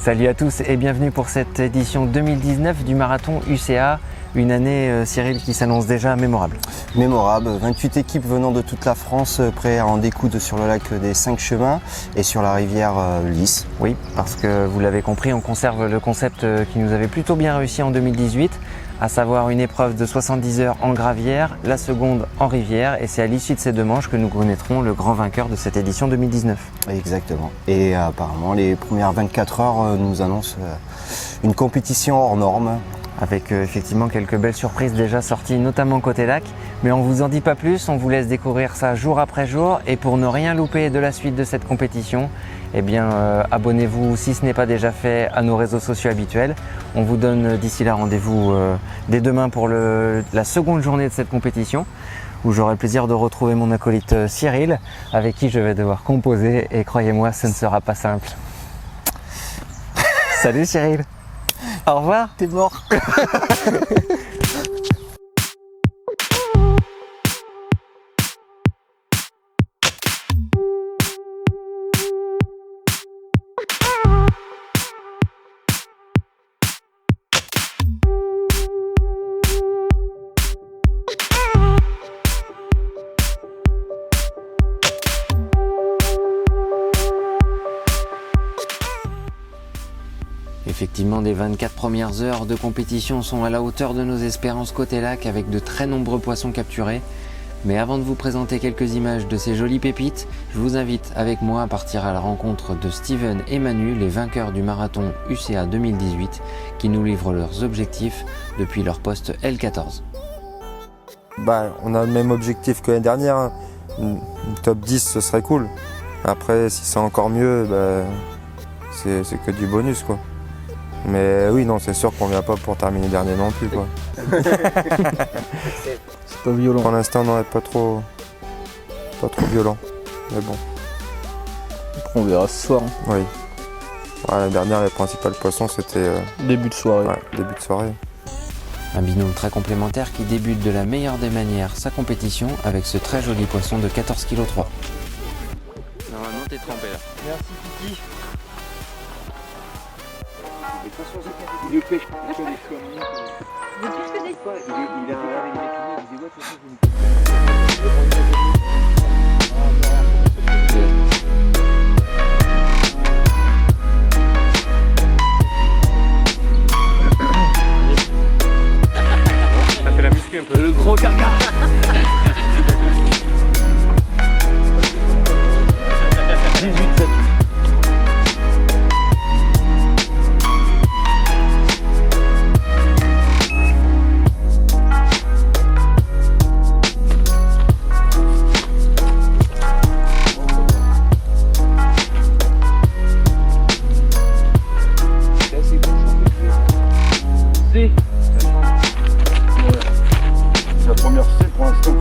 Salut à tous et bienvenue pour cette édition 2019 du marathon UCA. Une année, Cyril, qui s'annonce déjà mémorable. Mémorable, 28 équipes venant de toute la France, prêtes à en découdre sur le lac des 5 chemins et sur la rivière Lys. Oui, parce que vous l'avez compris, on conserve le concept qui nous avait plutôt bien réussi en 2018, à savoir une épreuve de 70 heures en gravière, la seconde en rivière, et c'est à l'issue de ces deux manches que nous connaîtrons le grand vainqueur de cette édition 2019. Exactement. Et apparemment, les premières 24 heures nous annoncent une compétition hors norme. Avec effectivement quelques belles surprises déjà sorties, notamment côté lac. Mais on vous en dit pas plus, on vous laisse découvrir ça jour après jour. Et pour ne rien louper de la suite de cette compétition, eh bien abonnez-vous si ce n'est pas déjà fait à nos réseaux sociaux habituels. On vous donne d'ici là rendez-vous dès demain pour la seconde journée de cette compétition, où j'aurai le plaisir de retrouver mon acolyte Cyril, avec qui je vais devoir composer. Et croyez-moi, ce ne sera pas simple. Salut Cyril. Au revoir. T'es mort. Effectivement, les 24 premières heures de compétition sont à la hauteur de nos espérances côté lac, avec de très nombreux poissons capturés. Mais avant de vous présenter quelques images de ces jolies pépites, je vous invite avec moi à partir à la rencontre de Steven et Manu, les vainqueurs du marathon UCA 2018, qui nous livrent leurs objectifs depuis leur poste L14. On a le même objectif que l'année dernière. Une top 10, ce serait cool. Après, si c'est encore mieux, c'est que du bonus, quoi. Mais oui, non, c'est sûr qu'on vient pas pour terminer dernier non plus, quoi. C'est pas violent. Pour l'instant, non, pas trop violent. Mais bon. Après, on verra ce soir. Oui. Ouais, la dernière, les principales poissons, c'était Début de soirée. début de soirée. Un binôme très complémentaire qui débute de la meilleure des manières sa compétition avec ce très joli poisson de 14,3 kg. Normalement, t'es trempé là. Merci Kiki. Il pêche que des fois. Vous plus que des fois. Il a un avec il disait ouais, de toute façon, Ça fait la muscu un peu. le gros caca. C'est la première C pour l'instant.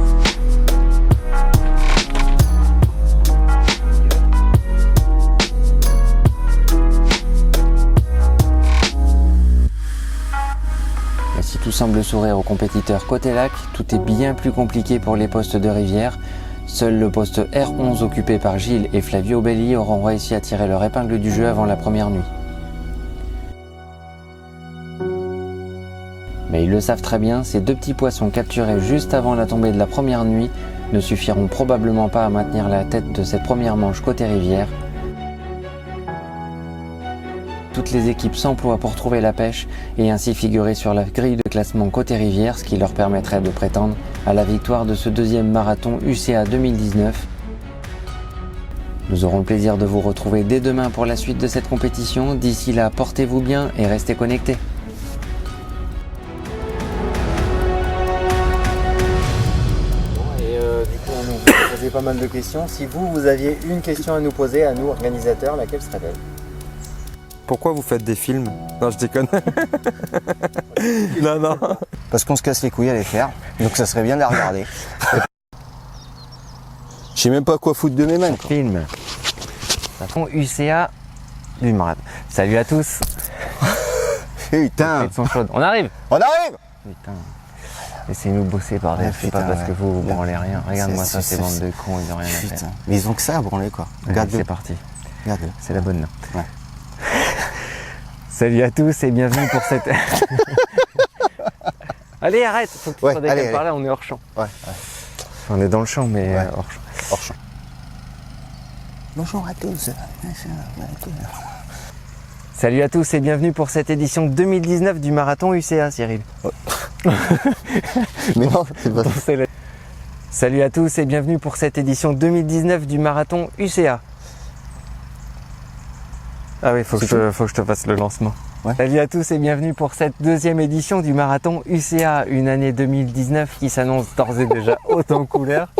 Et si tout semble sourire aux compétiteurs côté lac, tout est bien plus compliqué pour les postes de rivière. Seul le poste R11 occupé par Gilles et Flavio Belli auront réussi à tirer leur épingle du jeu avant la première nuit. Mais ils le savent très bien, ces deux petits poissons capturés juste avant la tombée de la première nuit ne suffiront probablement pas à maintenir la tête de cette première manche côté rivière. Toutes les équipes s'emploient pour trouver la pêche et ainsi figurer sur la grille de classement côté rivière, ce qui leur permettrait de prétendre à la victoire de ce deuxième marathon UCA 2019. Nous aurons le plaisir de vous retrouver dès demain pour la suite de cette compétition. D'ici là, portez-vous bien et restez connectés. Du coup, on nous a posé pas mal de questions. Si vous aviez une question à nous poser, à nous, organisateurs, laquelle serait-elle? Pourquoi vous faites des films? Non, je déconne. Non. Parce qu'on se casse les couilles à les faire, donc ça serait bien de la regarder. Je sais même pas quoi foutre de mes mains, quoi. Film. Marathon UCA du marathon. Salut à tous. Putain. Les sont chaudes. On arrive. On arrive. Putain. Laissez-nous bosser bordel. C'est pas putain, parce que vous branlez rien. Regarde-moi ça, C'est- ces bandes de cons, ils ont rien à faire. Putain. Mais ils ont que ça à branler, quoi. Allez, Regarde-le. c'est parti. Regarde-le. C'est la bonne. Ouais. Salut à tous et bienvenue pour cette... Allez, arrête, faut que tu Ouais, sois décalé allez, par là, on est hors champ. Ouais. On est dans le champ, mais Ouais. hors champ. Hors champ. Bonjour à tous. Salut à tous et bienvenue pour cette édition 2019 du marathon UCA, Cyril. Mais non, c'est pas C'est le- Salut à tous et bienvenue pour cette édition 2019 du marathon UCA. Ah oui, faut que je te fasse le lancement. Ouais. Salut à tous et bienvenue pour cette deuxième édition du marathon UCA, une année 2019 qui s'annonce d'ores et déjà haute en couleurs.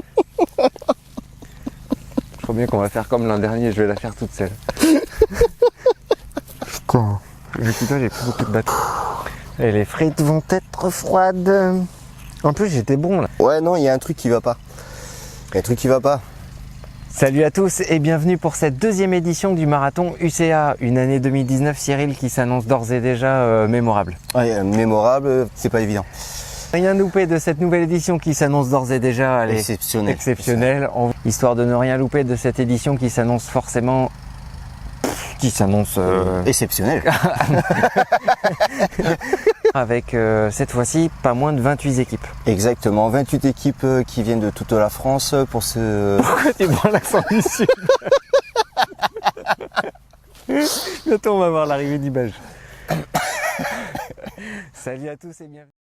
Je crois bien qu'on va faire comme l'an dernier, je vais la faire toute seule. Putain. Vu que toi, j'ai plus beaucoup de batterie. Et les frites vont être froides. En plus, j'étais bon là. Ouais, non, il y a un truc qui va pas. Il y a un truc qui va pas. Salut à tous et bienvenue pour cette deuxième édition du marathon UCA, une année 2019, Cyril, qui s'annonce d'ores et déjà mémorable. Ouais, mémorable, c'est pas évident. Rien louper de cette nouvelle édition qui s'annonce d'ores et déjà allez, Exceptionnel. exceptionnelle. Histoire de ne rien louper de cette édition qui s'annonce forcément... Qui s'annonce... Exceptionnel. avec cette fois-ci pas moins de 28 équipes. Exactement, 28 équipes qui viennent de toute la France pour ce... Pourquoi tu prends l'accent du sud? Bientôt on va voir l'arrivée d'Ibage. Salut à tous et bienvenue.